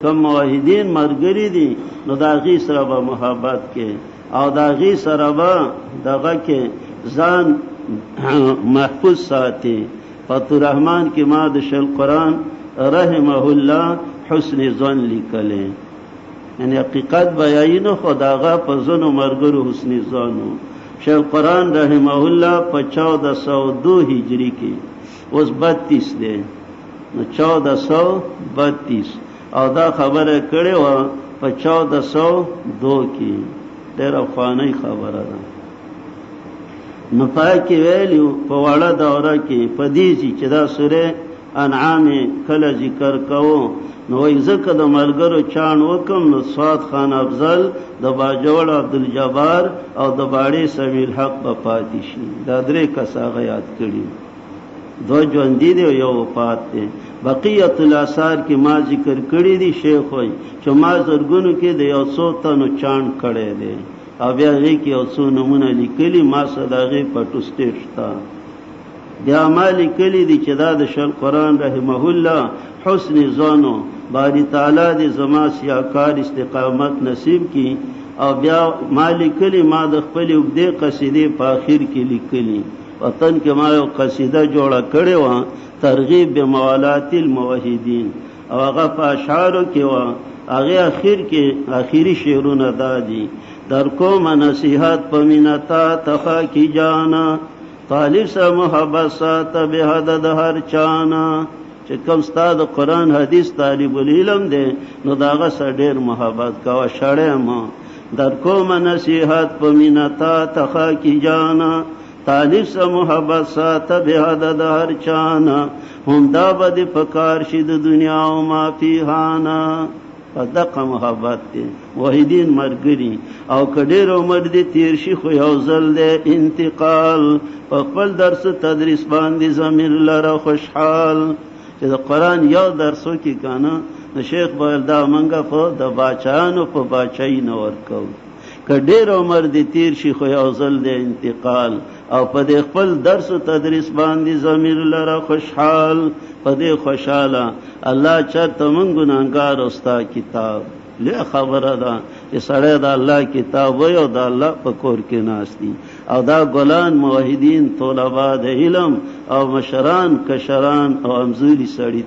کم موحدین مرګری دي نو دا غي سره به محبت کې او دا غي سره به دغه کې ځان محفوظ ساتي. فتح الرحمن کې ما د شل قرآن رحمه الله حسن ظن لیکلې، یعنی حقیقت بیاینو خداغه په زنو مرګرو حسن ظنو. شیخ قرآن رحمه الله په 1402 هجری کې اوس 32 دی، نو 1432 او دا خبره کړې و په 1402 کې، ډېر افغاني خبره ده. نو پای کې ویلو په وړه دوره کې په دې چې دا سوره انعام کله ذکر کوو نو وایي ځکه د ملګرو چاڼ وکم نو سعد خان افضل د باجوړ عبدالجبار او د باړې سمیع الحق په پاتې شي. دا درې کساغه یاد کړي، دو ژوندي دي او یو وفات دی. بقیت الاثار کې ما ذکر کړی دی، شیخ وایي چې ما زرګونو کې د یو څو تنو چاڼ کړی دی او بیا هغې کې یو څو نمونه لیکلي، ما سره د هغې پټوسټې شته. بیا ما لیکلي دي چې دا د شل قرآن رحمه الله حسن ظنو باری تعالی دې زما سیاکار استقامت نصیب کی. او بیا ما لیکلي ما د خپلې اوږدې قصیدې په آخر کې لیکلي، وطن کې ما یو قصیده جوړه کړې وه ترغیب بموالات الموحدین، او هغه په اشعارو کې وه. هغې اخر کې آخري شعرونه دا دي: در کوم نصیحت په مینه تا تخا کی جانا، طالب سره محبت ساته به حد د هر چانا. چې کوم ستا د قرآن حدیث طالب العلم دی نو د هغه سره ډېر محبت کوه. شړی ما در کوم نصیحت په مینه تا تخا کی جانا، طالب سره محبت ساته به حد د هر چانا. هم دا به دې په کار شي د دنیا او ما فیهانا. دقه محبت دی موحدین مرګري. او که ډېر عمر دې تیر شي خو یو ځل دی انتقال، په خپل درس تدریس باندې ضمیر لره خوشحال. چې د قرآن یو درس وکړي که نه د شیخ بویل دا منګه په د باچایانو په باچایي نه ورکو. که ډېر عمر دې تیر شي خو یو ځل دی انتقال، او په دې خپل درس و تدریس باندې ضمیر لره خوشحال. په دې خوشحاله الله چرته مونږ ګناهګار او ستا کتاب. لویه خبره ده چې سړی د الله کتاب وایي او د الله په کور کې ناست دي. او دا ګلان موحدین طلبا د علم او مشران کشران او امزوري سړي